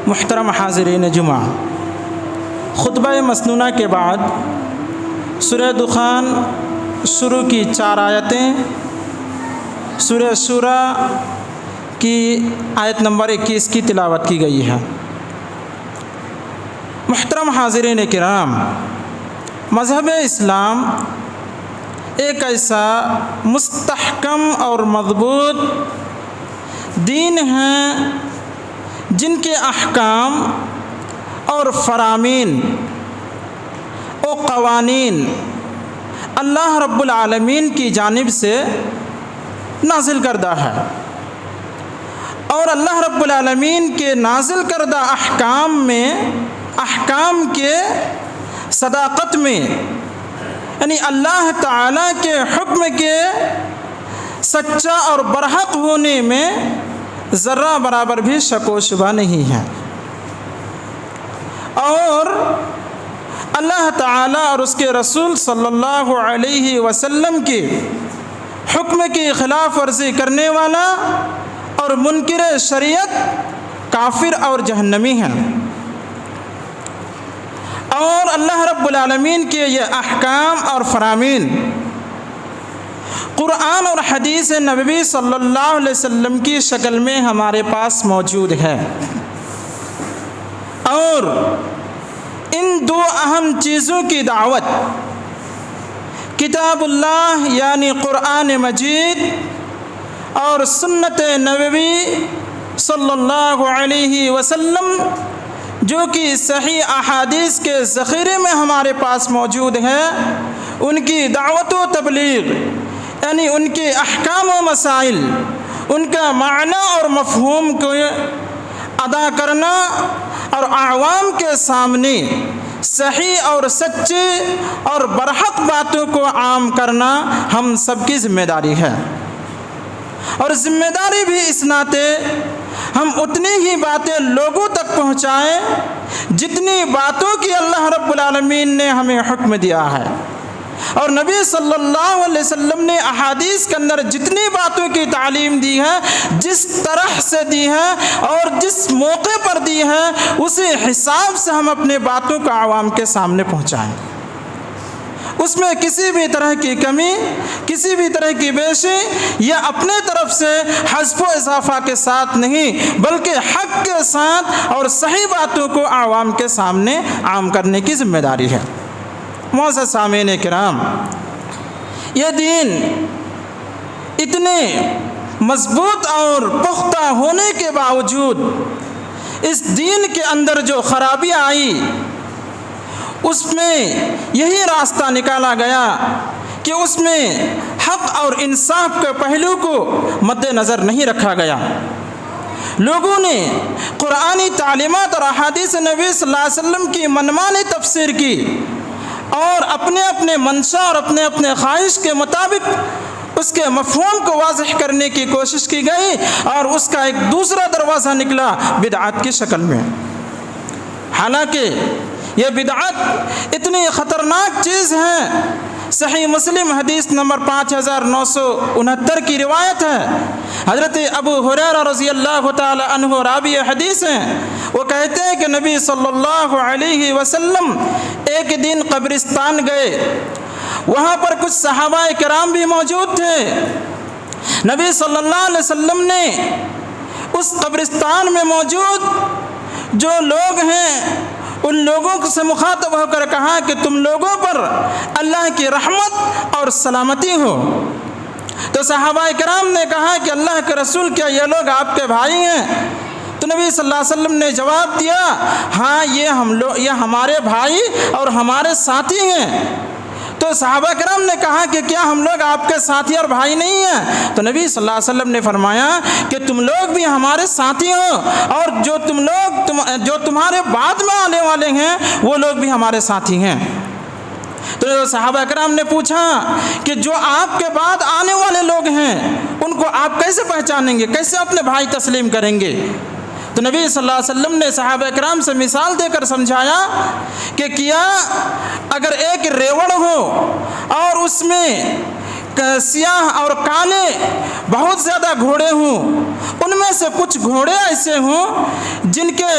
محترم حاضرین جمعہ، خطبہ مسنونہ کے بعد سورہ دخان شروع کی 4 آیتیں، سورہ شورى کی آیت نمبر 21 کی تلاوت کی گئی ہے۔ محترم حاضرین کرام، مذہب اسلام ایک ایسا مستحکم اور مضبوط دین ہے جن کے احکام اور فرامین و قوانین اللہ رب العالمین کی جانب سے نازل کردہ ہے، اور اللہ رب العالمین کے نازل کردہ احکام میں، احکام کے صداقت میں، یعنی اللہ تعالیٰ کے حکم کے سچا اور برحق ہونے میں ذرہ برابر بھی شک و شبہ نہیں ہے، اور اللہ تعالیٰ اور اس کے رسول صلی اللہ علیہ وسلم کے حکم کی خلاف ورزی کرنے والا اور منکر شریعت کافر اور جہنمی ہے۔ اور اللہ رب العالمین کے یہ احکام اور فرامین قرآن اور حدیث نبوی صلی اللہ علیہ وسلم کی شکل میں ہمارے پاس موجود ہے، اور ان 2 اہم چیزوں کی دعوت کتاب اللہ یعنی قرآن مجید اور سنت نبوی صلی اللہ علیہ وسلم جو کہ صحیح احادیث کے ذخیرے میں ہمارے پاس موجود ہے، ان کی دعوت و تبلیغ، یعنی ان کے احکام و مسائل، ان کا معنی اور مفہوم کو ادا کرنا اور عوام کے سامنے صحیح اور سچی اور برحق باتوں کو عام کرنا ہم سب کی ذمہ داری ہے، اور ذمہ داری بھی اس ناطے ہم اتنی ہی باتیں لوگوں تک پہنچائیں جتنی باتوں کی اللہ رب العالمین نے ہمیں حکم دیا ہے، اور نبی صلی اللہ علیہ وسلم نے احادیث کے اندر جتنی باتوں کی تعلیم دی ہے، جس طرح سے دی ہے اور جس موقع پر دی ہے، اسی حساب سے ہم اپنے باتوں کو عوام کے سامنے پہنچائیں، اس میں کسی بھی طرح کی کمی، کسی بھی طرح کی بیشی یا اپنے طرف سے حذف و اضافہ کے ساتھ نہیں، بلکہ حق کے ساتھ اور صحیح باتوں کو عوام کے سامنے عام کرنے کی ذمہ داری ہے۔ معزز سامعین کرام، یہ دین اتنے مضبوط اور پختہ ہونے کے باوجود اس دین کے اندر جو خرابیاں آئی، اس میں یہی راستہ نکالا گیا کہ اس میں حق اور انصاف کے پہلو کو مد نظر نہیں رکھا گیا۔ لوگوں نے قرآنی تعلیمات اور احادیث نبی صلی اللہ علیہ وسلم کی منمانی تفسیر کی، اور اپنے اپنے منشا اور اپنے اپنے خواہش کے مطابق اس کے مفہوم کو واضح کرنے کی کوشش کی گئی، اور اس کا ایک دوسرا دروازہ نکلا بدعات کی شکل میں۔ حالانکہ یہ بدعت اتنی خطرناک چیز ہے، صحیح مسلم حدیث نمبر 5969 کی روایت ہے، حضرت ابو ہریرہ رضی اللہ تعالی عنہ راوی حدیث ہیں، وہ کہتے ہیں کہ نبی صلی اللہ علیہ وسلم ایک دن قبرستان گئے، وہاں پر کچھ صحابہ کرام بھی موجود تھے۔ نبی صلی اللہ علیہ وسلم نے اس قبرستان میں موجود جو لوگ ہیں ان لوگوں سے مخاطب ہو کر کہا کہ تم لوگوں پر اللہ کی رحمت اور سلامتی ہو۔ تو صحابہ کرام نے کہا کہ اللہ کے رسول، کیا یہ لوگ آپ کے بھائی ہیں؟ تو نبی صلی اللہ علیہ وسلم نے جواب دیا، ہاں یہ ہمارے بھائی اور ہمارے ساتھی ہیں۔ تو صحابہ کرام نے کہا کہ کیا ہم لوگ آپ کے ساتھی اور بھائی نہیں ہیں؟ تو نبی صلی اللہ علیہ وسلم نے فرمایا کہ تم لوگ بھی ہمارے ساتھی ہو، اور جو تمہارے بعد میں آنے والے ہیں وہ لوگ بھی ہمارے ساتھی ہیں۔ تو صحابہ کرام نے پوچھا کہ جو آپ کے بعد آنے والے لوگ ہیں ان کو آپ کیسے پہچانیں گے، کیسے اپنے بھائی تسلیم کریں گے؟ تو نبی صلی اللہ علیہ وسلم نے صحابہ کرام سے مثال دے کر سمجھایا کہ کیا اگر ایک ریوڑ ہو اور اس میں سیاہ اور کالے بہت زیادہ گھوڑے ہوں، ان میں سے کچھ گھوڑے ایسے ہوں جن کے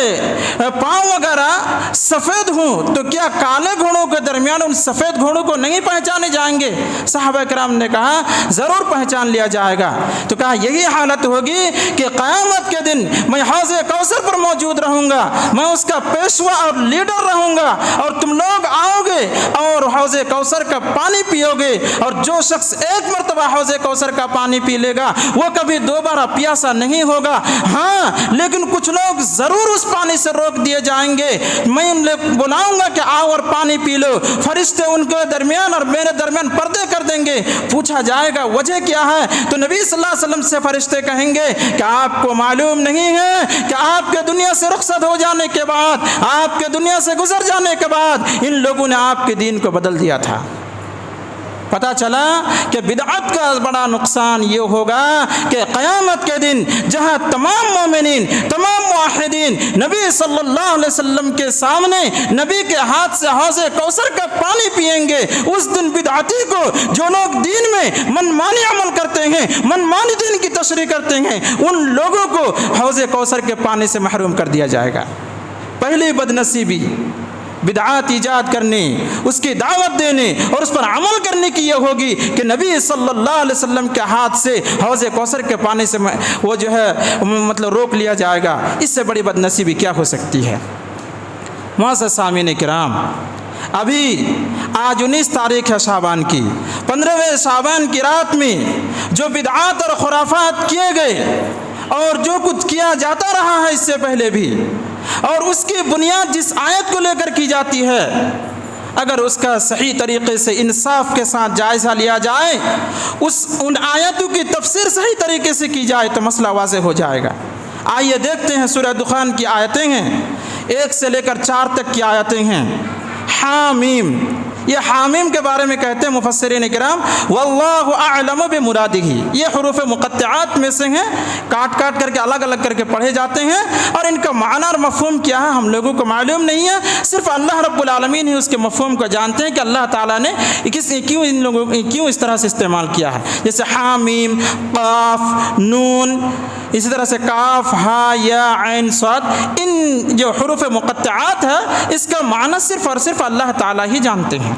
پاؤں وغیرہ سفید ہوں، تو کیا کالے گھوڑوں کے درمیان ان سفید گھوڑوں کو نہیں پہچانے جائیں گے؟ صحابہ کرام نے کہا ضرور پہچان لیا جائے گا۔ تو کہا یہی حالت ہوگی کہ قیامت کے دن میں حوض کوثر پر موجود رہوں گا، میں اس کا پیشوا اور لیڈر رہوں گا، اور تم لوگ آؤ گے اور حوض کوثر کا پانی پیو گے، اور جو شخص ایک مرتبہ حوض کوثر کا پانی پی لے گا وہ کبھی دوبارہ پیاسا نہیں ہوگا۔ ہاں لیکن کچھ لوگ ضرور اس پانی سے روک دیے جائیں گے، میں ان لوگ بلاؤں گا کہ آؤ اور پانی پی لو، فرشتے ان کے درمیان اور میرے درمیان پردے کر دیں گے۔ پوچھا جائے گا وجہ کیا ہے؟ تو نبی صلی اللہ علیہ وسلم سے فرشتے کہیں گے کہ آپ کو معلوم نہیں ہے کہ آپ کے دنیا سے رخصت ہو جانے کے بعد، آپ کے دنیا سے گزر جانے کے بعد ان لوگوں نے آپ کے دین کو بدل دیا تھا۔ پتہ چلا کہ بدعت کا بڑا نقصان یہ ہوگا کہ قیامت کے دن جہاں تمام مومنین، تمام موحدین نبی صلی اللہ علیہ وسلم کے سامنے نبی کے ہاتھ سے حوض کوثر کا پانی پئیں گے، اس دن بدعتی کو، جو لوگ دین میں منمانی عمل کرتے ہیں، منمانی دین کی تشریح کرتے ہیں، ان لوگوں کو حوض کوثر کے پانی سے محروم کر دیا جائے گا۔ پہلی بدنصیبی بدعات ایجاد کرنے، اس کی دعوت دینے اور اس پر عمل کرنے کی یہ ہوگی کہ نبی صلی اللہ علیہ وسلم کے ہاتھ سے حوض کوثر کے پانی سے وہ جو ہے مطلب روک لیا جائے گا۔ اس سے بڑی بدنصیبی کیا ہو سکتی ہے؟ معزز سامعین کرام، ابھی آج 19 تاریخ ہے شعبان کی، 15ویں شعبان کی رات میں جو بدعات اور خرافات کیے گئے اور جو کچھ کیا جاتا رہا ہے اس سے پہلے بھی، اور اس کی بنیاد جس آیت کو لے کر کی جاتی ہے، اگر اس کا صحیح طریقے سے انصاف کے ساتھ جائزہ لیا جائے، ان آیتوں کی تفسیر صحیح طریقے سے کی جائے تو مسئلہ واضح ہو جائے گا۔ آئیے دیکھتے ہیں، سورہ دخان کی آیتیں ہیں، 1 سے لے کر 4 تک کی آیتیں ہیں۔ حامیم، یہ حامیم کے بارے میں کہتے ہیں مفسرین کرام واللہ اعلم بمرادہ، یہ حروف مقطعات میں سے ہیں، کاٹ کاٹ کر کے الگ الگ کر کے پڑھے جاتے ہیں، اور ان کا معنی اور مفہوم کیا ہے ہم لوگوں کو معلوم نہیں ہے، صرف اللہ رب العالمین ہی اس کے مفہوم کو جانتے ہیں کہ اللہ تعالیٰ نے کیوں اس طرح سے استعمال کیا ہے۔ جیسے حامیم، قاف، نون، اسی طرح سے کاف، ہا، یا، عین، صاد، ان جو حروف مقطعات ہے اس کا معنی صرف اور صرف اللہ تعالیٰ ہی جانتے ہیں۔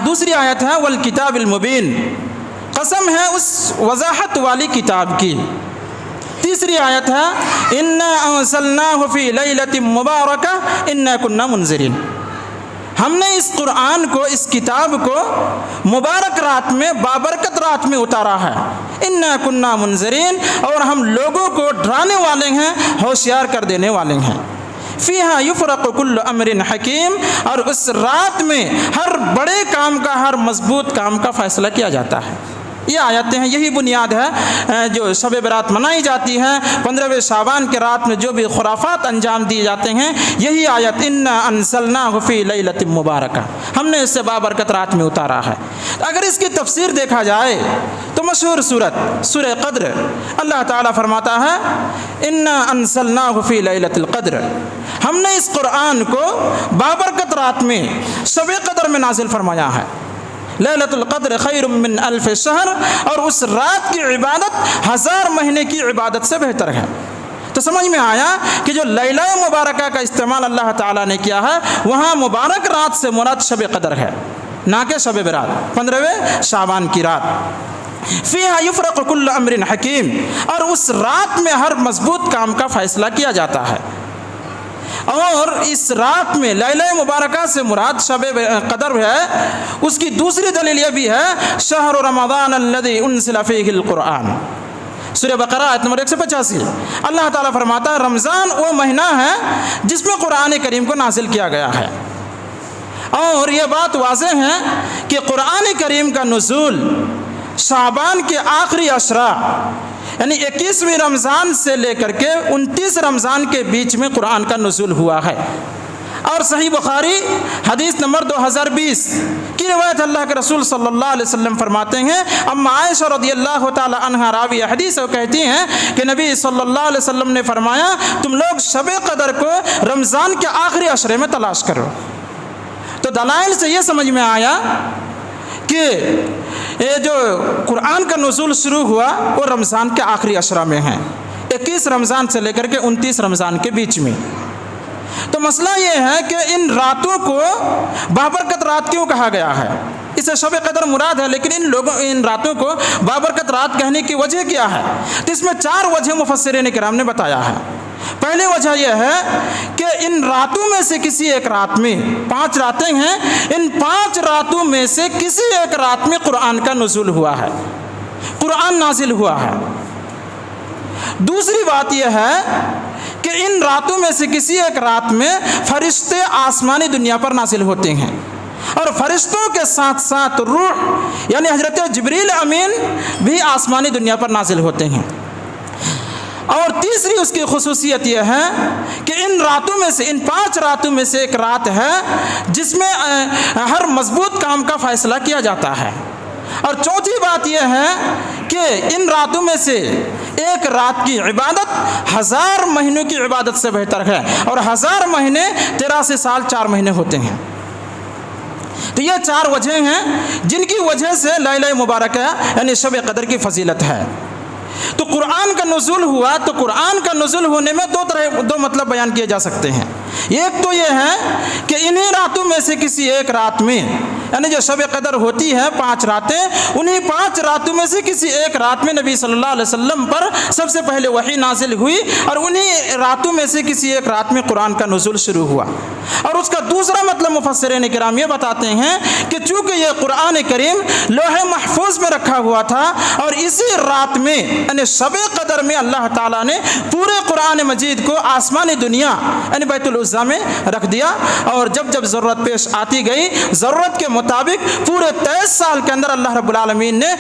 دوسری آیت ہے والکتاب المبین، قسم ہے اس وضاحت والی کتاب کی۔ تیسری آیت ہے انا انزلناہ فی لیلۃ مبارکہ انا کنا منذرین، ہم نے اس قرآن کو، اس کتاب کو مبارک رات میں، بابرکت رات میں اتارا ہے۔ انا کنا منذرین، اور ہم لوگوں کو ڈرانے والے ہیں، ہوشیار کر دینے والے ہیں۔ فیہا یفرق کل امر حکیم، اور اس رات میں ہر بڑے کام کا، ہر مضبوط کام کا فیصلہ کیا جاتا ہے۔ یہ آیتیں ہیں، یہی بنیاد ہے جو شب برات منائی جاتی ہے۔ 15ویں شعبان کے رات میں جو بھی خرافات انجام دیے جاتے ہیں، یہی آیت انا انزلناہ فی لیلۃ مبارکہ، ہم نے اسے بابرکت رات میں اتارا ہے۔ اگر اس کی تفسیر دیکھا جائے تو مشہور سورت سورہ قدر، اللہ تعالیٰ فرماتا ہے انا انزلناہ فی لیلۃ القدر، ہم نے اس قرآن کو بابرکت رات میں، شب قدر میں نازل فرمایا ہے۔ لیلۃ القدر خیر من الف شہر، اور اس رات کی عبادت 1000 مہینے کی عبادت سے بہتر ہے۔ تو سمجھ میں آیا کہ جو لیلہ مبارکہ کا استعمال اللہ تعالیٰ نے کیا ہے، وہاں مبارک رات سے مراد شب قدر ہے، نہ کہ شب برات، 15ویں شعبان کی رات۔ فیہا یفرق کل امر حکیم، اور اس رات میں ہر مضبوط کام کا فیصلہ کیا جاتا ہے۔ اور اس رات میں لیلہ مبارکہ سے مراد شب قدر ہے، اس کی دوسری دلیل یہ بھی ہے شہر رمضان الذی انزل فیہ القرآن، سورہ بقرہ آیت نمبر 185، اللہ تعالیٰ فرماتا ہے رمضان وہ مہینہ ہے جس میں قرآن کریم کو نازل کیا گیا ہے۔ اور یہ بات واضح ہے کہ قرآن کریم کا نزول شعبان کے آخری عشرہ، یعنی 21ویں رمضان سے لے کر کے 29 رمضان کے بیچ میں قرآن کا نزول ہوا ہے۔ اور صحیح بخاری حدیث نمبر 2020 کی روایت، اللہ کے رسول صلی اللہ علیہ وسلم فرماتے ہیں، اما عائشہ رضی اللہ تعالی عنہا راوی حدیث وہ کہتی ہیں کہ نبی صلی اللہ علیہ وسلم نے فرمایا تم لوگ شب قدر کو رمضان کے آخری عشرے میں تلاش کرو۔ تو دلائل سے یہ سمجھ میں آیا کہ یہ جو قرآن کا نزول شروع ہوا وہ رمضان کے آخری عشرہ میں ہیں، 21 رمضان سے لے کر کے 29 رمضان کے بیچ میں۔ تو مسئلہ یہ ہے کہ ان راتوں کو بابرکت رات کیوں کہا گیا ہے؟ اسے شب قدر مراد ہے، لیکن ان راتوں کو بابرکت رات کہنے کی وجہ کیا ہے؟ تو اس میں 4 وجہ مفسرین کرام نے بتایا ہے۔ پہلی وجہ یہ ہے کہ ان راتوں میں سے کسی ایک رات میں، 5 راتیں ہیں، ان 5 راتوں میں سے کسی ایک رات میں قرآن کا نزول ہوا ہے، قرآن نازل ہوا ہے۔ دوسری بات یہ ہے کہ ان راتوں میں سے کسی ایک رات میں فرشتے آسمانی دنیا پر نازل ہوتے ہیں، اور فرشتوں کے ساتھ ساتھ روح یعنی حضرت جبریل امین بھی آسمانی دنیا پر نازل ہوتے ہیں۔ اور تیسری اس کی خصوصیت یہ ہے کہ ان راتوں میں سے، ان 5 راتوں میں سے ایک رات ہے جس میں ہر مضبوط کام کا فیصلہ کیا جاتا ہے۔ اور چوتھی بات یہ ہے کہ ان راتوں میں سے ایک رات کی عبادت 1000 مہینوں کی عبادت سے بہتر ہے، اور 1000 مہینے 83 سال 4 مہینے ہوتے ہیں۔ تو یہ 4 وجہ ہیں جن کی وجہ سے لیلہ مبارکہ یعنی شب قدر کی فضیلت ہے۔ تو قرآن کا نزول ہوا، تو قرآن کا نزول ہونے میں دو مطلب بیان کیے جا سکتے ہیں۔ ایک تو یہ ہے کہ انہی راتوں میں سے کسی ایک رات میں، یعنی جو شب قدر ہوتی ہے 5 راتیں، انہی 5 راتوں میں سے کسی ایک رات میں نبی صلی اللہ علیہ وسلم پر سب سے پہلے وحی نازل ہوئی، اور انہی راتوں میں سے کسی ایک رات میں قرآن کا نزول شروع ہوا۔ اور اس کا دوسرا مطلب مفسرین کرام یہ بتاتے ہیں کہ چونکہ یہ قرآن کریم لوح محفوظ میں رکھا ہوا تھا، اور اسی رات میں یعنی شب قدر میں اللہ تعالیٰ نے پورے قرآن مجید کو آسمانی دنیا یعنی بیت العزا میں رکھ دیا، اور جب جب ضرورت پیش آتی گئی، ضرورت کے مطابق پورے 23 سال کے اندر اللہ رب العالمین نے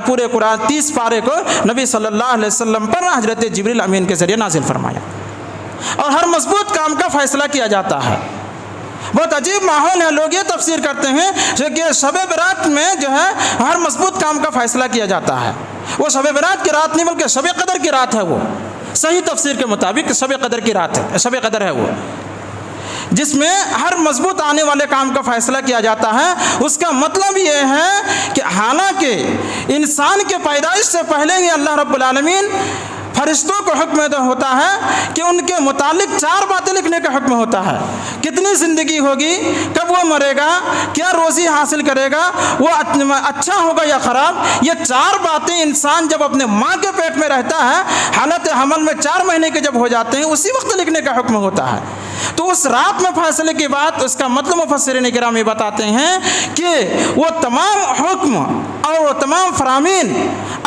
پورے قرآن 30 پارے کو نبی صلی اللہ علیہ وسلم پر حضرت جبریل امین کے ذریعے نازل فرمایا، اور ہر مضبوط کام کا فیصلہ کیا جاتا ہے۔ بہت عجیب ماحول ہے، لوگ یہ تفسیر کرتے ہیں کہ شب برات میں جو ہے ہر مضبوط کام کا فیصلہ کیا جاتا ہے۔ وہ شب برات کی رات نہیں بلکہ شب قدر کی رات ہے، وہ صحیح تفسیر کے مطابق شب قدر کی رات ہے، شب قدر ہے وہ، جس میں ہر مضبوط آنے والے کام کا فیصلہ کیا جاتا ہے۔ اس کا مطلب یہ ہے کہ حالانکہ انسان کے پیدائش سے پہلے ہی اللہ رب العالمین فرشتوں کو حکم ہوتا ہے کہ ان کے متعلق 4 باتیں لکھنے کا حکم ہوتا ہے: کتنی زندگی ہوگی، کب وہ مرے گا، کیا روزی حاصل کرے گا، وہ اچھا ہوگا یا خراب۔ یہ 4 باتیں انسان جب اپنے ماں کے پیٹ میں رہتا ہے، حالت حمل میں 4 مہینے کے جب ہو جاتے ہیں، اسی وقت لکھنے کا حکم ہوتا ہے۔ تو اس رات میں فیصلے کی بات، اس کا مطلب مفسرین کرام یہ بتاتے ہیں کہ وہ تمام حکم اور وہ تمام فرامین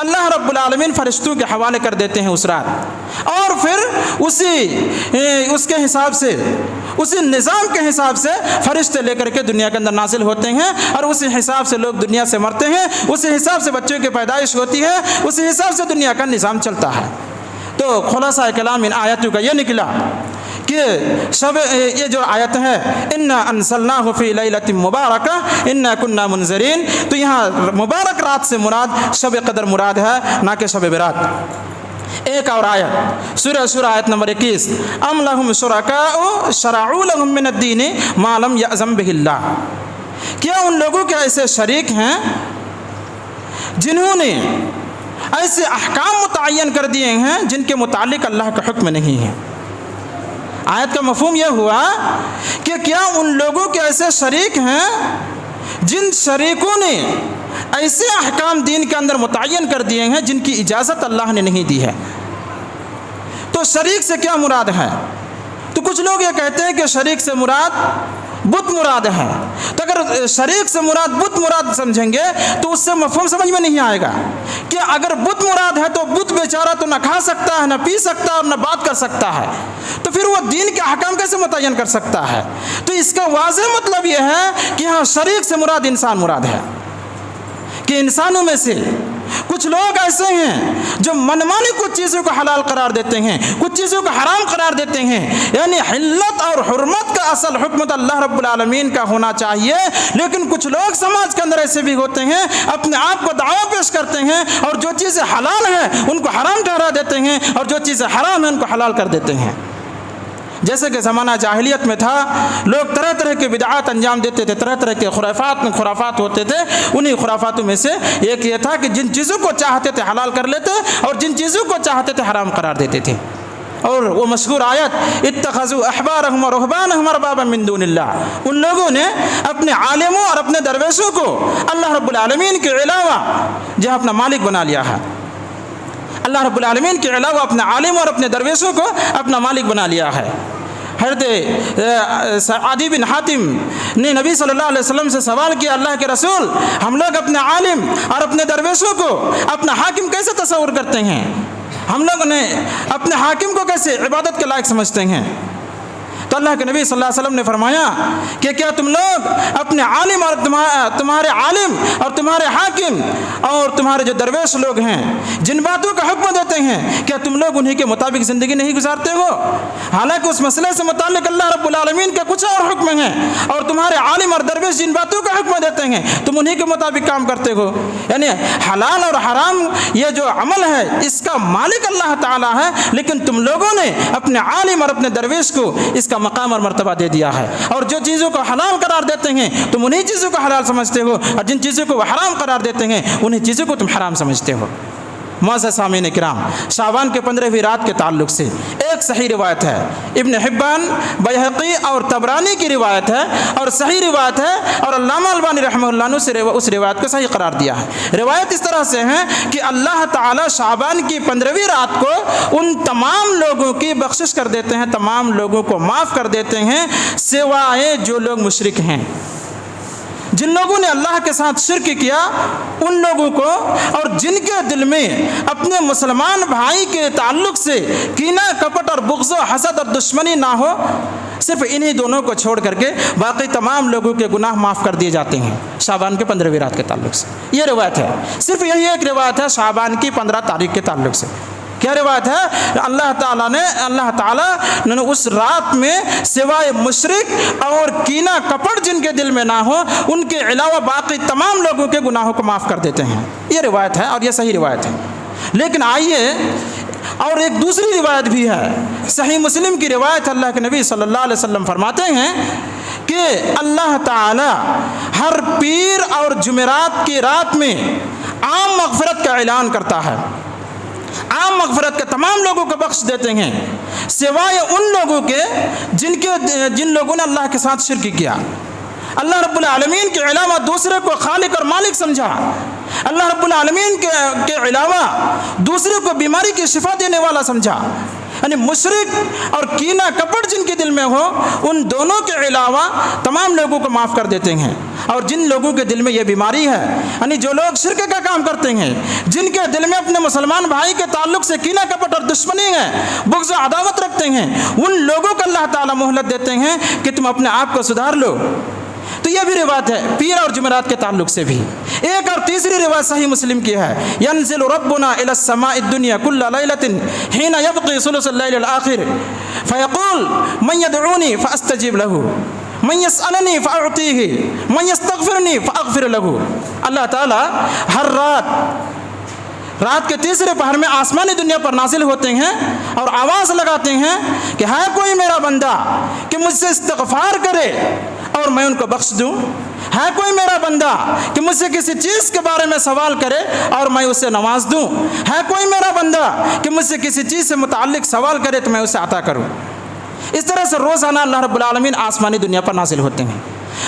اللہ رب العالمین فرشتوں کے حوالے کر دیتے ہیں اس رات، اور پھر اس کے حساب سے، اسی نظام کے حساب سے فرشتے لے کر کے دنیا کے اندر نازل ہوتے ہیں، اور اسی حساب سے لوگ دنیا سے مرتے ہیں، اسی حساب سے بچوں کی پیدائش ہوتی ہے، اسی حساب سے دنیا کا نظام چلتا ہے۔ تو خلاصہ کلام ان آیتوں کا یہ نکلا کہ یہ جو آیت ہے انا انزلناہ فی لیلۃ مبارکہ انا کنا منذرین، تو یہاں مبارک رات سے مراد شب قدر مراد ہے، نہ کہ شب برات۔ ایک اور آیت سورہ شورى آیت نمبر 21، ام لہم شرکاء شرعوا لہم من الدین ما لم یأذن بہ اللہ، کیا ان لوگوں کے ایسے شریک ہیں جنہوں نے ایسے احکام متعین کر دیے ہیں جن کے متعلق اللہ کا حکم نہیں ہے۔ آیت کا مفہوم یہ ہوا کہ کیا ان لوگوں کے ایسے شریک ہیں جن شریکوں نے ایسے احکام دین کے اندر متعین کر دیے ہیں جن کی اجازت اللہ نے نہیں دی ہے۔ تو شریک سے کیا مراد ہے؟ تو کچھ لوگ یہ کہتے ہیں کہ شریک سے مراد بت مراد ہے۔ تو اگر شریک سے مراد بت مراد سمجھیں گے تو اس سے مفہوم سمجھ میں نہیں آئے گا کہ اگر بت مراد ہے تو بت بیچارہ تو نہ کھا سکتا ہے، نہ پی سکتا ہے، اور نہ بات کر سکتا ہے، تو پھر وہ دین کے احکام کیسے متعین کر سکتا ہے؟ تو اس کا واضح مطلب یہ ہے کہ ہاں شریک سے مراد انسان مراد ہے، کہ انسانوں میں سے کچھ لوگ ایسے ہیں جو منمانی کچھ چیزوں کو حلال قرار دیتے ہیں، کچھ چیزوں کو حرام قرار دیتے ہیں، یعنی حلت اور حرمت کا اصل حکم تو اللہ رب العالمین کا ہونا چاہیے، لیکن کچھ لوگ سماج کے اندر ایسے بھی ہوتے ہیں، اپنے آپ کو دعویٰ پیش کرتے ہیں، اور جو چیزیں حلال ہیں ان کو حرام ٹھہرا دیتے ہیں، اور جو چیزیں حرام ہیں ان کو حلال کر دیتے ہیں۔ جیسے کہ زمانہ جاہلیت میں تھا، لوگ طرح طرح کے بدعات انجام دیتے تھے، طرح طرح کے خرافات ہوتے تھے. انہی خرافاتوں میں سے ایک یہ تھا کہ جن چیزوں کو چاہتے تھے حلال کر لیتے اور جن چیزوں کو چاہتے تھے حرام قرار دیتے تھے. اور وہ مشہور آیت اتخذوا احبارهم ورهبانهم اربابا من دون اللہ، ان لوگوں نے اپنے عالموں اور اپنے درویشوں کو اللہ رب العالمین کے علاوہ جو اپنا مالک بنا لیا ہے. اللہ رب العالمین کے علاوہ اپنے عالم اور اپنے درویشوں کو اپنا مالک بنا لیا ہے. حضرت عدی بن حاتم نے نبی صلی اللہ علیہ وسلم سے سوال کیا، اللہ کے رسول، ہم لوگ اپنے عالم اور اپنے درویشوں کو اپنا حاکم کیسے تصور کرتے ہیں؟ ہم لوگوں نے اپنے حاکم کو کیسے عبادت کے لائق سمجھتے ہیں؟ تو اللہ کے نبی صلی اللہ علیہ وسلم نے فرمایا کہ کیا تم لوگ اپنے عالم اور تمہارے عالم اور تمہارے حاکم اور تمہارے جو درویش لوگ ہیں جن باتوں کا حکم دیتے ہیں، کیا تم لوگ انہی کے مطابق زندگی نہیں گزارتے ہو؟ حالانکہ اس مسئلے سے متعلق اللہ رب العالمین کا کچھ اور حکم ہے، اور تمہارے عالم اور درویش جن باتوں کا حکم دیتے ہیں تم انہی کے مطابق کام کرتے ہو. یعنی حلال اور حرام یہ جو عمل ہے اس کا مالک اللہ تعالیٰ ہے، لیکن تم لوگوں نے اپنے عالم اور اپنے درویش کو اس کا مقام اور مرتبہ دے دیا ہے، اور جو چیزوں کو حلال قرار دیتے ہیں تم انہی چیزوں کو حلال سمجھتے ہو، اور جن چیزوں کو وہ حرام قرار دیتے ہیں انہی چیزوں کو تم حرام سمجھتے ہو. معزز سامعین کرام، شعبان کے 15ویں رات کے تعلق سے ایک صحیح روایت ہے، ابن حبان، بیہقی اور طبرانی کی روایت ہے اور صحیح روایت ہے، اور علامہ البانی رحمہ اللہ نے اس روایت کو صحیح قرار دیا ہے. روایت اس طرح سے ہے کہ اللہ تعالی شعبان کی 15ویں رات کو ان تمام لوگوں کی بخشش کر دیتے ہیں، تمام لوگوں کو معاف کر دیتے ہیں سوائے جو لوگ مشرک ہیں. جن لوگوں نے اللہ کے ساتھ شرک کیا ان لوگوں کو، اور جن کے دل میں اپنے مسلمان بھائی کے تعلق سے کینہ، کپٹ اور بغض و حسد اور دشمنی نہ ہو، صرف انہی دونوں کو چھوڑ کر کے باقی تمام لوگوں کے گناہ معاف کر دیے جاتے ہیں شعبان کے 15ویں رات کے تعلق سے. یہ روایت ہے، صرف یہی ایک روایت ہے شعبان کی 15 تاریخ کے تعلق سے. کیا روایت ہے؟ اللہ تعالیٰ نے اس رات میں سوائے مشرک اور کینہ کپٹ جن کے دل میں نہ ہو ان کے علاوہ باقی تمام لوگوں کے گناہوں کو معاف کر دیتے ہیں. یہ روایت ہے اور یہ صحیح روایت ہے. لیکن آئیے، اور ایک دوسری روایت بھی ہے، صحیح مسلم کی روایت. اللہ کے نبی صلی اللہ علیہ وسلم فرماتے ہیں کہ اللہ تعالیٰ ہر پیر اور جمعرات کی رات میں عام مغفرت کا اعلان کرتا ہے، عام مغفرت کے تمام لوگوں کو بخش دیتے ہیں سوائے ان لوگوں کے جن لوگوں نے اللہ کے ساتھ شرک کیا، اللہ رب العالمین کے علاوہ دوسرے کو خالق اور مالک سمجھا، اللہ رب العالمین کے علاوہ دوسرے کو بیماری کی شفا دینے والا سمجھا. یعنی مشرک اور کینہ کپٹ جن کے دل میں ہو ان دونوں کے علاوہ تمام لوگوں کو معاف کر دیتے ہیں. اور جن لوگوں کے دل میں یہ بیماری ہے، یعنی جو لوگ شرک کا کام کرتے ہیں، جن کے دل میں اپنے مسلمان بھائی کے تعلق سے کینہ کپٹ اور دشمنی ہے، بغض و عداوت رکھتے ہیں، ان لوگوں کو اللہ تعالیٰ مہلت دیتے ہیں کہ تم اپنے آپ کو سدھار لو. تو یہ بھی روایت ہے پیر اور جمعرات کے تعلق سے بھی. ایک اور تیسری روایت صحیح مسلم کی ہے، ينزل ربنا الى السماء الدنيا كل ليلة حين يبقي ثلث الليل الآخر فيقول من يدعوني فاستجيب له من يسألني فأعطيه من يستغفرني فأغفر له. اللہ تعالیٰ ہر رات کے تیسرے پہر میں آسمانی دنیا پر نازل ہوتے ہیں اور آواز لگاتے ہیں کہ ہے کوئی میرا بندہ کہ مجھ سے استغفار کرے اور میں ان کو بخش دوں، ہے کوئی میرا بندہ کہ مجھ سے کسی چیز کے بارے میں سوال کرے اور میں اسے نواز دوں، ہے کوئی میرا بندہ کہ مجھ سے کسی چیز سے متعلق سوال کرے تو میں اسے عطا کروں. اس طرح سے روزانہ اللہ رب العالمین آسمانی دنیا پر نازل ہوتے ہیں.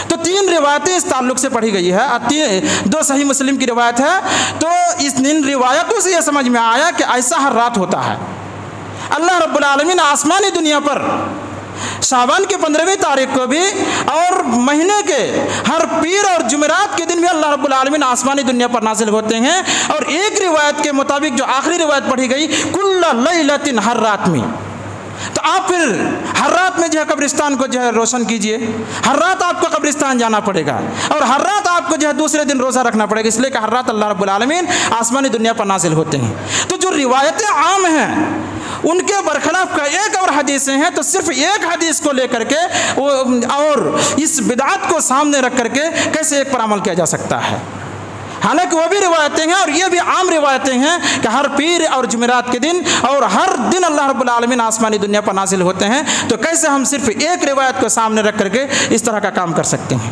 تو 3 روایتیں اس تعلق سے پڑھی گئی ہے، 2 صحیح مسلم کی روایت ہے. تو ان روایتوں سے یہ سمجھ میں آیا کہ ایسا ہر رات ہوتا ہے. اللہ رب العالمین آسمانی دنیا پر شعبان کی 15ویں تاریخ کو بھی اور مہینے کے ہر پیر اور جمعرات کے دن بھی اللہ رب العالمین آسمانی دنیا پر نازل ہوتے ہیں. اور ایک روایت کے مطابق جو آخری روایت پڑھی گئی کل لیلۃ، ہر رات میں. تو آپ پھر ہر رات میں جو ہے قبرستان کو جو ہے روشن کیجئے، ہر رات آپ کو قبرستان جانا پڑے گا اور ہر رات آپ کو جو ہے دوسرے دن روزہ رکھنا پڑے گا، اس لیے کہ ہر رات اللہ رب العالمین آسمانی دنیا پر نازل ہوتے ہیں. تو جو روایتیں عام ہیں ان کے برخلاف کا ایک اور حدیثیں ہیں، تو صرف ایک حدیث کو لے کر کے اور اس بدعت کو سامنے رکھ کر کے کیسے ایک پر عمل کیا جا سکتا ہے؟ حالانکہ وہ بھی روایتیں ہیں اور یہ بھی عام روایتیں ہیں کہ ہر پیر اور جمعرات کے دن اور ہر دن اللہ رب العالمین آسمانی دنیا پر نازل ہوتے ہیں، تو کیسے ہم صرف ایک روایت کو سامنے رکھ کر کے اس طرح کا کام کر سکتے ہیں؟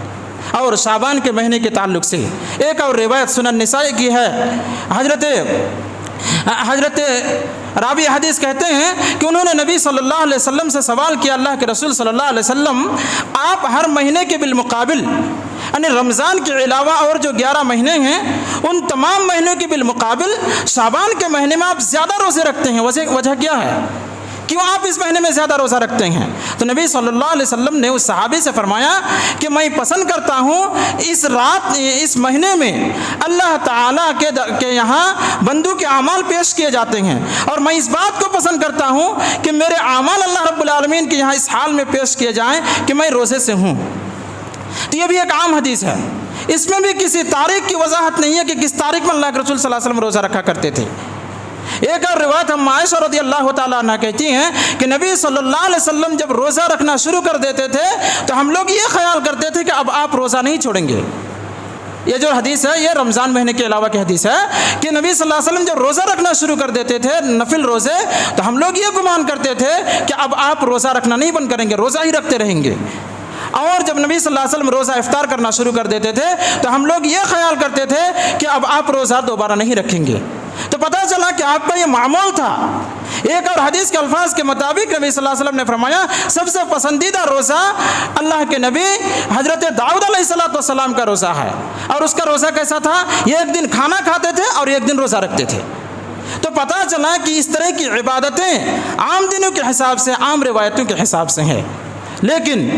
اور شعبان کے مہینے کے تعلق سے ایک اور روایت سنن نسائی کی ہے، حضرت راوی حدیث کہتے ہیں کہ انہوں نے نبی صلی اللہ علیہ وسلم سے سوال کیا، اللہ کے رسول صلی اللہ علیہ وسلم، آپ ہر مہینے کے بالمقابل یعنی رمضان کے علاوہ اور جو 11 مہینے ہیں ان تمام مہینوں کے بالمقابل شعبان کے مہینے میں آپ زیادہ روزے رکھتے ہیں، وجہ کیا ہے؟ کیوں آپ اس مہینے میں زیادہ روزہ رکھتے ہیں؟ تو نبی صلی اللہ علیہ وسلم نے اس صحابی سے فرمایا کہ میں پسند کرتا ہوں اس مہینے میں اللہ تعالیٰ کے یہاں بندوں کے اعمال پیش کیے جاتے ہیں، اور میں اس بات کو پسند کرتا ہوں کہ میرے اعمال اللہ رب العالمین کے یہاں اس حال میں پیش کیے جائیں کہ میں روزے سے ہوں۔ تو یہ بھی ایک عام حدیث ہے، اس میں بھی کسی تاریخ کی وضاحت نہیں ہے کہ کس تاریخ میں اللہ کے رسول صلی اللہ علیہ وسلم روزہ رکھا کرتے تھے۔ ایک اور روایت ہم عائشہ رضی اللہ تعالیٰ عنہ کہتی ہیں کہ نبی صلی اللہ علیہ وسلم جب روزہ رکھنا شروع کر دیتے تھے تو ہم لوگ یہ خیال کرتے تھے کہ اب آپ روزہ نہیں چھوڑیں گے۔ یہ جو حدیث ہے یہ رمضان مہینے کے علاوہ کی حدیث ہے کہ نبی صلی اللہ علیہ وسلم جب روزہ رکھنا شروع کر دیتے تھے نفل روزے، تو ہم لوگ یہ گمان کرتے تھے کہ اب آپ روزہ رکھنا نہیں بند کریں گے، روزہ ہی رکھتے رہیں گے۔ اور جب نبی صلی اللہ علیہ وسلم روزہ افطار کرنا شروع کر دیتے تھے تو ہم لوگ یہ خیال کرتے تھے کہ اب آپ روزہ دوبارہ نہیں رکھیں گے۔ تو پتہ چلا کہ آپ کا یہ معمول تھا۔ ایک اور حدیث کے الفاظ کے مطابق نبی صلی اللہ علیہ وسلم نے فرمایا سب سے پسندیدہ روزہ اللہ کے نبی حضرت داؤد علیہ السلام کا روزہ ہے، اور اس کا روزہ کیسا تھا؟ یہ ایک دن کھانا کھاتے تھے اور ایک دن روزہ رکھتے تھے۔ تو پتہ چلا کہ اس طرح کی عبادتیں عام دنوں کے حساب سے، عام روایتوں کے حساب سے ہیں، لیکن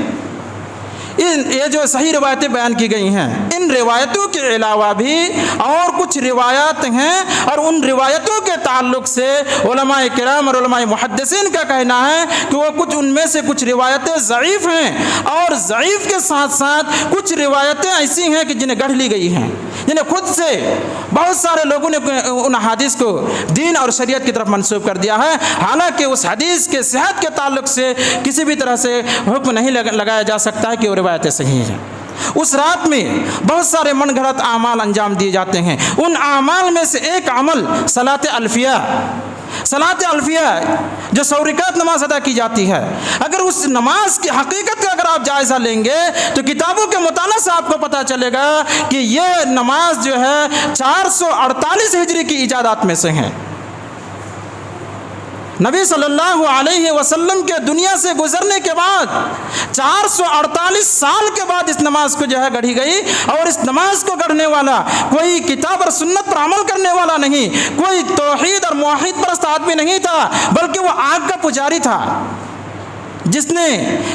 یہ جو صحیح روایتیں بیان کی گئی ہیں ان روایتوں کے علاوہ بھی اور کچھ روایات ہیں، اور ان روایتوں کے تعلق سے علماء کرام اور علماء محدثین کا کہنا ہے کہ وہ ان میں سے کچھ روایتیں ضعیف ہیں، اور ضعیف کے ساتھ ساتھ کچھ روایتیں ایسی ہیں کہ جنہیں گڑھ لی گئی ہیں، جنہیں خود سے بہت سارے لوگوں نے ان حدیث کو دین اور شریعت کی طرف منسوب کر دیا ہے، حالانکہ اس حدیث کے صحت کے تعلق سے کسی بھی طرح سے حکم نہیں لگایا جا سکتا ہے کہ وہ روایتیں صحیح ہیں۔ اس رات میں بہت سارے من گھڑت اعمال انجام دیے جاتے ہیں، ان اعمال میں سے ایک عمل صلاۃ الفیہ جو 100 رکعت نماز ادا کی جاتی ہے، اگر اس نماز کی حقیقت کا اگر آپ جائزہ لیں گے تو کتابوں کے مطالعہ سے آپ کو پتہ چلے گا کہ یہ نماز جو ہے 448 ہجری کی ایجادات میں سے ہیں۔ نبی صلی اللہ علیہ وسلم کے دنیا سے گزرنے کے بعد 448 سال کے بعد اس نماز کو جو ہے گڑھی گئی، اور اس نماز کو گڑھنے والا کوئی کتاب اور سنت پر عمل کرنے والا نہیں، کوئی توحید اور موحد پرست آدمی نہیں تھا، بلکہ وہ آگ کا پجاری تھا جس نے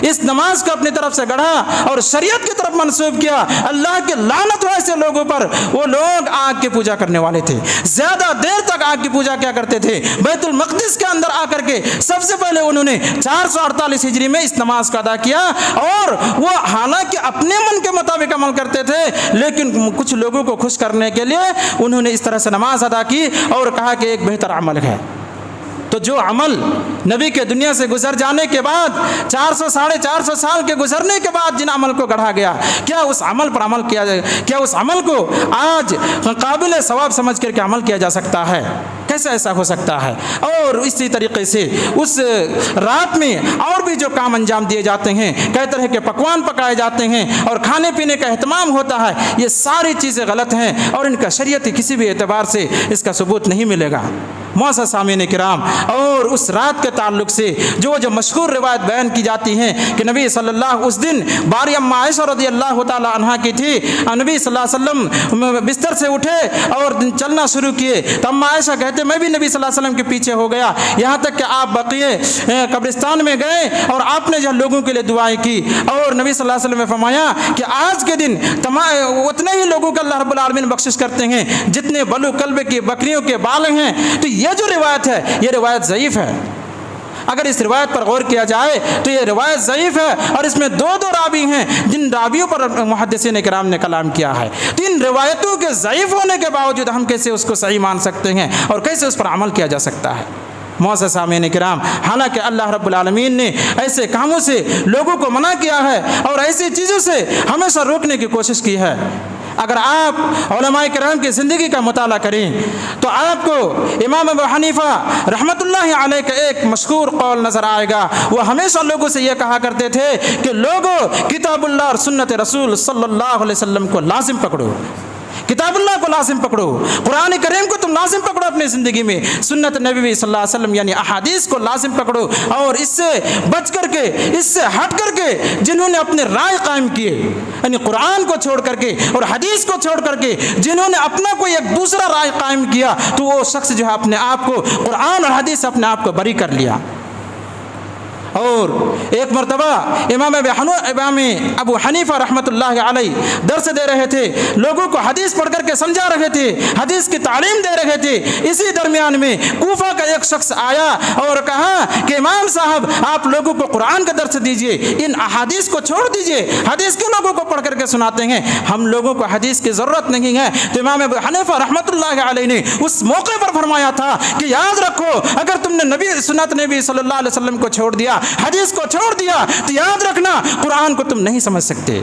اس نماز کو اپنی طرف سے گڑھا اور شریعت کی طرف منسوب کیا۔ اللہ کی لعنت ہو ایسے لوگوں پر، وہ لوگ آگ کی پوجا کرنے والے تھے، زیادہ دیر تک آگ کی پوجا کیا کرتے تھے۔ بیت المقدس کے اندر آ کر کے سب سے پہلے انہوں نے 448 ہجری میں اس نماز کو ادا کیا، اور وہ حالانکہ اپنے من کے مطابق عمل کرتے تھے لیکن کچھ لوگوں کو خوش کرنے کے لیے انہوں نے اس طرح سے نماز ادا کی اور کہا کہ ایک بہتر عمل ہے۔ تو جو عمل نبی کے دنیا سے گزر جانے کے بعد 400-450 سال کے گزرنے کے بعد جن عمل کو گڑھا گیا، کیا اس عمل پر عمل کیا جائے؟ کیا اس عمل کو آج قابل ثواب سمجھ کر کے عمل کیا جا سکتا ہے؟ کیسے ایسا ہو سکتا ہے؟ اور اسی طریقے سے اس رات میں اور بھی جو کام انجام دیے جاتے ہیں، کئی طرح کے پکوان پکائے جاتے ہیں اور کھانے پینے کا اہتمام ہوتا ہے، یہ ساری چیزیں غلط ہیں اور ان کا شریعتی کسی بھی اعتبار سے اس کا ثبوت نہیں ملے گا۔ معزز سامعین کرام، اور اس رات کے تعلق سے جو مشہور روایت بیان کی جاتی ہیں کہ نبی صلی اللہ اس دن باری اما عائشہ رضی اللہ تعالی عنہا کی تھی، نبی صلی اللہ علیہ وسلم بستر سے اٹھے اور چلنا شروع کیے تو اما عائشہ کہتے میں بھی نبی صلی اللہ علیہ وسلم کے پیچھے ہو گیا، یہاں تک کہ آپ بقیع قبرستان میں گئے اور آپ نے جو لوگوں کے لیے دعائیں کی، اور نبی صلی اللہ علیہ وسلم نے فرمایا کہ آج کے دن اتنے ہی لوگوں کو اللہ رب العالمین بخشش کرتے ہیں جتنے بلو کلب کی بکریوں کے بال ہیں۔ تو یہ جو روایت ہے یہ روایت ضعیف ہے۔ اگر اس روایت پر غور کیا جائے تو یہ روایت ضعیف ہے، اور اس میں دو راوی ہیں جن راویوں پر محدثین کرام نے کلام کیا ہے۔ تو ان روایتوں کے ضعیف ہونے کے باوجود ہم کیسے اس کو صحیح مان سکتے ہیں اور کیسے اس پر عمل کیا جا سکتا ہے؟ معزز سامعین کرام، حالانکہ اللہ رب العالمین نے ایسے کاموں سے لوگوں کو منع کیا ہے اور ایسی چیزوں سے ہمیشہ روکنے کی کوشش کی ہے۔ اگر آپ علماء کرام کی زندگی کا مطالعہ کریں تو آپ کو امام ابو حنیفہ رحمۃ اللہ علیہ کا ایک مشہور قول نظر آئے گا۔ وہ ہمیشہ لوگوں سے یہ کہا کرتے تھے کہ لوگوں کتاب اللہ اور سنت رسول صلی اللہ علیہ وسلم کو لازم پکڑو، کتاب اللہ کو لازم پکڑو، قرآن کریم کو تم لازم پکڑو اپنی زندگی میں، سنت نبوی صلی اللہ علیہ وسلم یعنی احادیث کو لازم پکڑو، اور اس سے بچ کر کے، اس سے ہٹ کر کے جنہوں نے اپنے رائے قائم کیے، یعنی قرآن کو چھوڑ کر کے اور حدیث کو چھوڑ کر کے جنہوں نے اپنا کوئی ایک دوسرا رائے قائم کیا، تو وہ شخص جو ہے اپنے آپ کو قرآن اور حدیث سے اپنے آپ کو بری کر لیا۔ اور ایک مرتبہ امام ابو حنیفہ رحمۃ اللہ علیہ درس دے رہے تھے، لوگوں کو حدیث پڑھ کر کے سمجھا رہے تھے، حدیث کی تعلیم دے رہے تھے۔ اسی درمیان میں کوفہ کا ایک شخص آیا اور کہا کہ امام صاحب آپ لوگوں کو قرآن کا درس دیجئے، ان احادیث کو چھوڑ دیجئے، حدیث کیوں لوگوں کو پڑھ کر کے سناتے ہیں، ہم لوگوں کو حدیث کی ضرورت نہیں ہے۔ تو امام ابو حنیفہ رحمۃ اللہ علیہ نے اس موقع پر فرمایا تھا کہ یاد رکھو، اگر تم نے سنت نبی صلی اللہ علیہ وسلم کو چھوڑ دیا، حدیث کو چھوڑ دیا، تو یاد رکھنا قرآن کو تم نہیں سمجھ سکتے،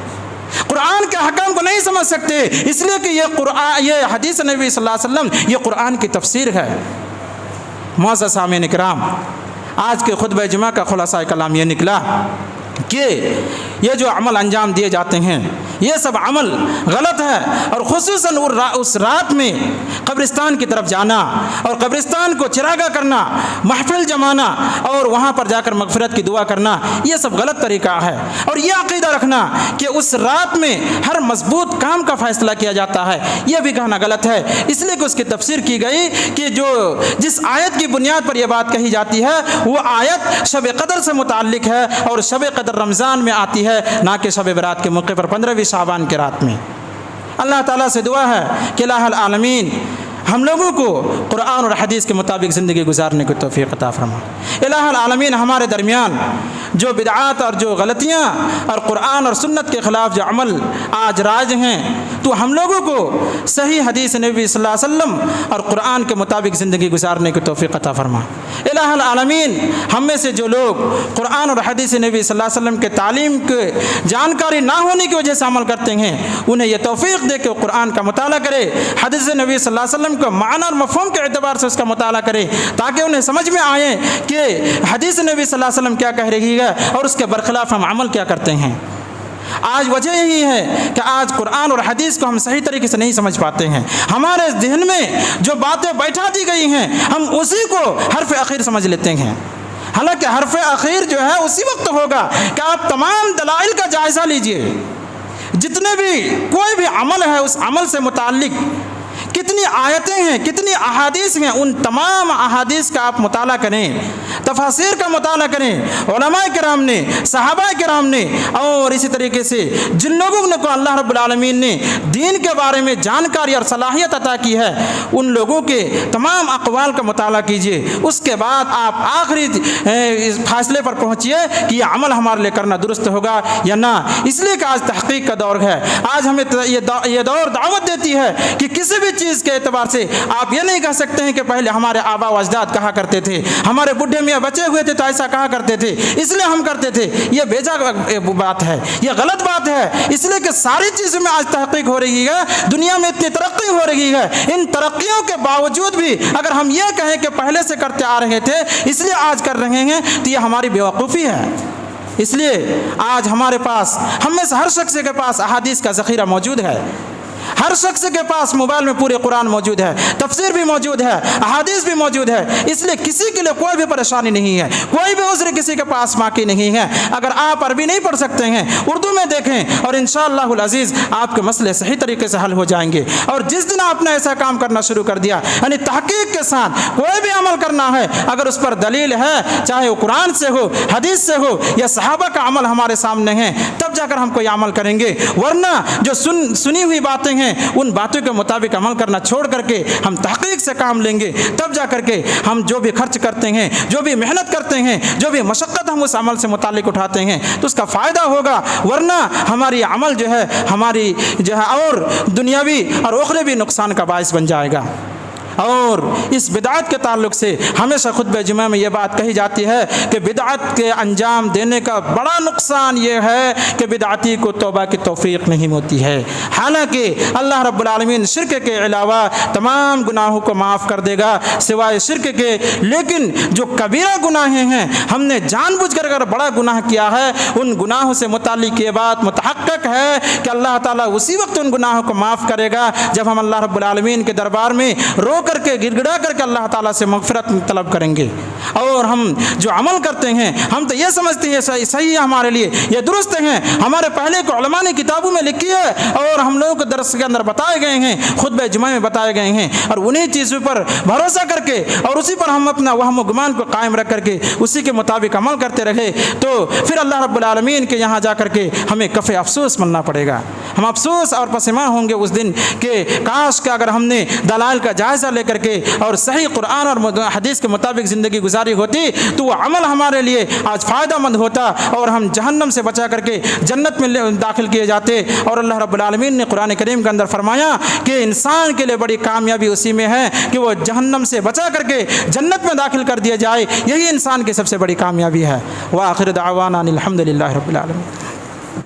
قرآن کے حکام کو نہیں سمجھ سکتے، اس لیے کہ یہ حدیث نبی صلی اللہ علیہ وسلم یہ قرآن کی تفسیر ہے۔ معزز سامعین کرام، آج کے خطبہ جمعہ کا خلاصہ کلام یہ نکلا کہ یہ جو عمل انجام دیے جاتے ہیں یہ سب عمل غلط ہے، اور خصوصاً اس رات میں قبرستان کی طرف جانا اور قبرستان کو چراغاں کرنا، محفل جمانا اور وہاں پر جا کر مغفرت کی دعا کرنا، یہ سب غلط طریقہ ہے۔ اور یہ عقیدہ رکھنا کہ اس رات میں ہر مضبوط کام کا فیصلہ کیا جاتا ہے، یہ بھی کہنا غلط ہے۔ اس لیے کہ اس کی تفسیر کی گئی کہ جس آیت کی بنیاد پر یہ بات کہی جاتی ہے وہ آیت شب قدر سے متعلق ہے، اور شب قدر رمضان میں آتی ہے، نہ کہ شب برات کے موقع پر 15ویں شعبان کی رات میں۔ اللہ تعالیٰ سے دعا ہے کہ الہ العالمین ہم لوگوں کو قرآن اور حدیث کے مطابق زندگی گزارنے کی توفیق عطا فرما۔ الہ العالمین ہمارے درمیان جو بدعات اور جو غلطیاں اور قرآن اور سنت کے خلاف جو عمل آج راج ہیں، تو ہم لوگوں کو صحیح حدیث نبی صلی اللہ علیہ وسلم اور قرآن کے مطابق زندگی گزارنے کی توفیق عطا فرما۔ الہ العالمین ہم میں سے جو لوگ قرآن اور حدیث نبی صلی اللہ علیہ وسلم کے تعلیم کے جانکاری نہ ہونے کی وجہ سے عمل کرتے ہیں، انہیں یہ توفیق دے کہ وہ قرآن کا مطالعہ کرے، حدیث نبی صلی اللہ علیہ وسلم کو معنی اور مفہوم کے اعتبار سے اس کا مطالعہ کرے، تاکہ انہیں سمجھ میں آئے کہ حدیث نبی صلی اللہ علیہ وسلم کیا کہہ رہی ہے اور اس کے برخلاف ہم عمل کیا کرتے ہیں۔ آج وجہ یہی ہے کہ آج قرآن اور حدیث کو ہم صحیح طریقے سے نہیں سمجھ پاتے ہیں، ہمارے ذہن میں جو باتیں بیٹھا دی گئی ہیں ہم اسی کو حرف اخیر سمجھ لیتے ہیں، حالانکہ حرف اخیر جو ہے اسی وقت ہوگا کہ آپ تمام دلائل کا جائزہ لیجئے، جتنے بھی کوئی بھی عمل ہے اس عمل سے متعلق کتنی آیتیں ہیں، کتنی احادیث ہیں، ان تمام احادیث کا آپ مطالعہ کریں، تفاسیر کا مطالعہ کریں، علماء کرام نے، صحابہ کرام نے، اور اسی طریقے سے جن لوگوں نے کو اللہ رب العالمین نے دین کے بارے میں جانکاری اور صلاحیت عطا کی ہے، ان لوگوں کے تمام اقوال کا مطالعہ کیجئے، اس کے بعد آپ آخری فیصلے پر پہنچیے کہ یہ عمل ہمارے لیے کرنا درست ہوگا یا نہ۔ اس لیے کہ آج تحقیق کا دور ہے، آج ہمیں یہ دور دعوت دیتی ہے کہ کسی بھی چیز کے اعتبار سے آپ یہ نہیں کہہ سکتے ہیں کہ پہلے ہمارے آبا و اجداد کہا کرتے تھے، ہمارے بڈھے میاں بچے ہوئے تھے تو ایسا کہا کرتے تھے اس لیے ہم کرتے تھے، یہ بیجا بات ہے، یہ غلط بات ہے۔ اس لیے کہ ساری چیزوں میں آج تحقیق ہو رہی ہے، دنیا میں اتنی ترقی ہو رہی ہے، ان ترقیوں کے باوجود بھی اگر ہم یہ کہیں کہ پہلے سے کرتے آ رہے تھے اس لیے آج کر رہے ہیں تو یہ ہماری بیوقوفی ہے۔ اس لیے آج ہمارے پاس، ہم میں سے ہر شخص کے پاس احادیث کا ذخیرہ موجود ہے، ہر شخص کے پاس موبائل میں پورے قرآن موجود ہے، تفسیر بھی موجود ہے، احادیث بھی موجود ہے، اس لیے کسی کے لیے کوئی بھی پریشانی نہیں ہے، کوئی بھی عذر کسی کے پاس باقی نہیں ہے۔ اگر آپ عربی نہیں پڑھ سکتے ہیں اردو میں دیکھیں اور انشاءاللہ العزیز آپ کے مسئلے صحیح طریقے سے حل ہو جائیں گے۔ اور جس دن آپ نے ایسا کام کرنا شروع کر دیا، یعنی تحقیق کے ساتھ کوئی بھی عمل کرنا ہے، اگر اس پر دلیل ہے، چاہے وہ قرآن سے ہو، حدیث سے ہو یا صحابہ کا عمل ہمارے سامنے ہے، تب جا کر ہم کوئی عمل کریں گے، ورنہ جو سنی ہوئی باتیں ہیں ان باتوں کے مطابق عمل کرنا چھوڑ کر کے ہم تحقیق سے کام لیں گے، تب جا کر کے ہم جو بھی خرچ کرتے ہیں، جو بھی محنت کرتے ہیں، جو بھی مشقت ہم اس عمل سے متعلق اٹھاتے ہیں تو اس کا فائدہ ہوگا، ورنہ ہماری عمل جو ہے ہماری جو ہے اور دنیاوی اور اخروی نقصان کا باعث بن جائے گا۔ اور اس بدعت کے تعلق سے ہمیشہ خطبہ جمعہ میں یہ بات کہی جاتی ہے کہ بدعت کے انجام دینے کا بڑا نقصان یہ ہے کہ بدعتی کو توبہ کی توفیق نہیں ہوتی ہے، حالانکہ اللہ رب العالمین شرک کے علاوہ تمام گناہوں کو معاف کر دے گا سوائے شرک کے، لیکن جو کبیرہ گناہیں ہیں ہم نے جان بوجھ کر اگر بڑا گناہ کیا ہے، ان گناہوں سے متعلق یہ بات متحقق ہے کہ اللہ تعالیٰ اسی وقت ان گناہوں کو معاف کرے گا جب ہم اللہ رب العالمین کے دربار میں رو کر کے گڑ گڑا کر کے اللہ تعالیٰ سے مغفرت طلب کریں گے۔ اور ہم جو عمل کرتے ہیں ہم تو یہ سمجھتے ہیں صحیح ہے، ہمارے لیے یہ درست ہیں، ہمارے پہلے کو علماء نے کتابوں میں لکھی ہے اور ہم لوگوں کے درس کے اندر بتائے گئے ہیں، خطبہ جمعہ میں بتائے گئے ہیں، اور انہی چیزوں پر بھروسہ کر کے اور اسی پر ہم اپنا وہم و گمان کو قائم رکھ کر کے اسی کے مطابق عمل کرتے رہے تو پھر اللہ رب العالمین کے یہاں جا کر کے ہمیں کف افسوس ملنا پڑے گا۔ ہم افسوس اور پسماں ہوں گے اس دن کہ کاش کہ اگر ہم نے دلائل کا جائزہ لے کر کے اور صحیح قرآن اور حدیث کے مطابق زندگی گزاری ہوتی تو وہ عمل ہمارے لیے آج فائدہ مند ہوتا اور ہم جہنم سے بچا کر کے جنت میں داخل کیے جاتے۔ اور اللہ رب العالمین نے قرآن کریم کے اندر فرمایا کہ انسان کے لیے بڑی کامیابی اسی میں ہے کہ وہ جہنم سے بچا کر کے جنت میں داخل کر دیا جائے، یہی انسان کی سب سے بڑی کامیابی ہے۔ وآخر دعوانا الحمد للہ رب العالمین۔